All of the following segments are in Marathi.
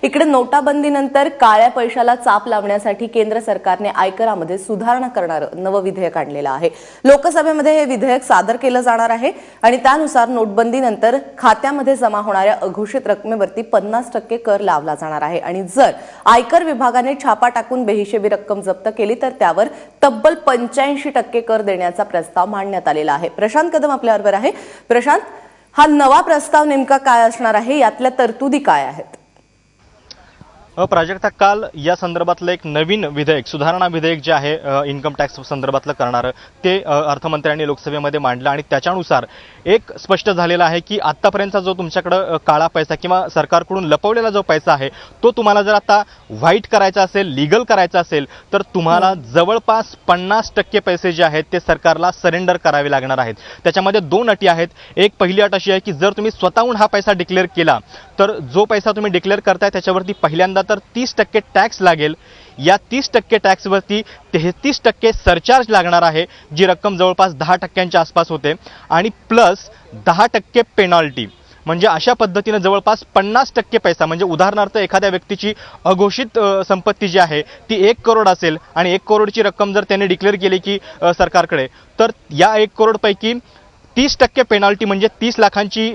इकडे नोटाबंदीनंतर काळ्या पैशाला चाप लावण्यासाठी केंद्र सरकारने आयकरामध्ये सुधारणा करणारं नवं विधेयक आणलेलं आहे। लोकसभेमध्ये हे विधेयक सादर केलं जाणार आहे आणि त्यानुसार नोटबंदीनंतर खात्यामध्ये जमा होणाऱ्या अघोषित रकमेवरती 50% कर लावला जाणार आहे आणि जर आयकर विभागाने छापा टाकून बेहिशेबी रक्कम जप्त केली तर त्यावर तब्बल 85% कर देण्याचा प्रस्ताव मांडण्यात आलेला आहे। प्रशांत कदम आपल्याबरोबर आहे। प्रशांत, हा नवा प्रस्ताव नेमका काय असणार आहे, यातल्या तरतुदी काय आहेत? प्राजक्ता, काल या संदर्भातलं एक नवीन विधेयक, सुधारणा विधेयक जे आहे इन्कम टॅक्स संदर्भातलं करणारं, ते अर्थमंत्र्यांनी लोकसभेमध्ये मांडलं आणि त्याच्यानुसार एक स्पष्ट झालेलं आहे की आतापर्यंतचा जो तुमच्याकडं काळा पैसा किंवा सरकारकडून लपवलेला जो पैसा आहे तो तुम्हाला जर आता व्हाईट करायचा असेल, लीगल करायचा असेल तर तुम्हाला जवळपास 50% पैसे जे आहेत ते सरकारला सरेंडर करावे लागणार आहेत। त्याच्यामध्ये दोन अटी आहेत। एक पहिली अट अशी आहे की जर तुम्ही स्वतःहून हा पैसा डिक्लेअर केला तर जो पैसा तुम्ही डिक्लेअर करताय त्याच्यावरती पहिल्यांदा तर 30% टॅक्स लागेल। या 30% टॅक्सवरती 33% सरचार्ज लागणार आहे, जी रक्कम जवळपास 10% आसपास होते आणि प्लस 10% पेनॉल्टी। म्हणजे अशा पद्धतीने जवळपास 50% पैसा, म्हणजे उदाहरणार्थ एखाद्या व्यक्तीची अघोषित संपत्ती जी आहे ती 1 करोड असेल आणि 1 करोडची रक्कम जर त्याने डिक्लेअर केली की सरकारकडे, तर या 1 करोड पैकी 30% पेनॉल्टी म्हणजे 30 लाखांची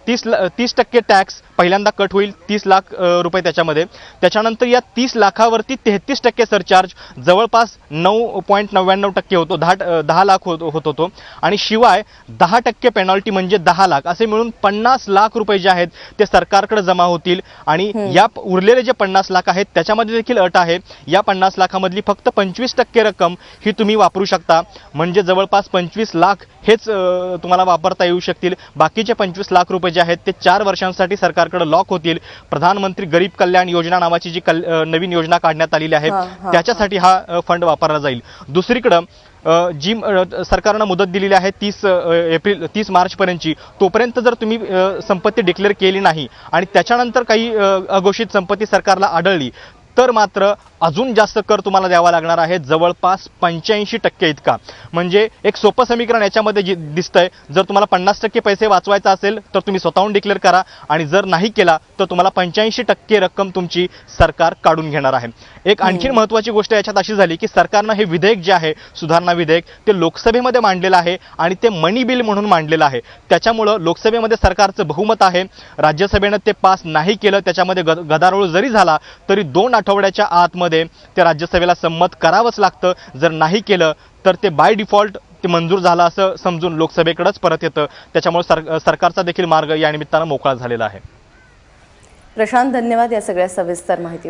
30% टॅक्स पहिल्यांदा कट होईल, 30 लाख रुपये त्याच्यामध्ये। त्याच्यानंतर या 30 लाखावरती 33% सरचार्ज जवळपास 9.99% होतो, 10 लाख होत होतो आणि शिवाय 10% पेनॉल्टी म्हणजे 10 लाख, असे मिळून 50 लाख रुपये जे आहेत ते सरकारकडे जमा होतील। आणि या उरलेले जे 50 लाख आहेत त्याच्यामध्ये देखील अट आहे, या 50 लाखामधली फक्त 25% रक्कम ही तुम्ही वापरू शकता, म्हणजे जवळपास 25 लाख हेच तुम्हाला वापरता येऊ शकतील। बाकीचे 25 लाख रुपये जे आहेत ते 4 वर्षांसाठी सरकारकडे लॉक होतील। प्रधानमंत्री गरीब कल्याण योजना नावाची जी नवीन योजना काढण्यात आलेली आहे त्याच्यासाठी हा फंड वापरला जाईल। दुसरीकडे जी सरकारनं मुदत दिलेली आहे 30 मार्च पर्यंतची, तोपर्यंत जर तुम्ही संपत्ती डिक्लेअर केली नाही आणि त्याच्यानंतर काही अघोषित संपत्ती सरकारला आढळली तर मात्र अजून जास्त कर तुम्हाला द्यावा लागणार आहे, जवळपास 85% इतका। म्हणजे एक सोपं समीकरण याच्यामध्ये दिसतंय, जर तुम्हाला 50% पैसे वाचवायचा असेल तर तुम्ही स्वतःहून डिक्लेअर करा आणि जर नाही केला तर तुम्हाला 85% रक्कम तुमची सरकार काढून घेणार आहे। एक आणखी महत्त्वाची गोष्ट याच्यात अशी झाली की सरकारनं हे विधेयक जे आहे, सुधारणा विधेयक, ते लोकसभेमध्ये मांडलेलं आहे आणि ते मनी बिल म्हणून मांडलेलं आहे। त्याच्यामुळं लोकसभेमध्ये सरकारचं बहुमत आहे, राज्यसभेनं ते पास नाही केलं, त्याच्यामध्ये गदारोळ जरी झाला तरी 2 आठवड्याच्या आतमध्ये ते राज्यसभेला संमत करावंच लागतं। जर नाही केलं तर ते बाय डिफॉल्ट ते मंजूर झालं असं समजून लोकसभेकडेच परत येतं। त्याच्यामुळे सरकारचा देखील मार्ग या निमित्तानं मोकळा झालेला आहे। प्रशांत, धन्यवाद या सगळ्या सविस्तर माहिती।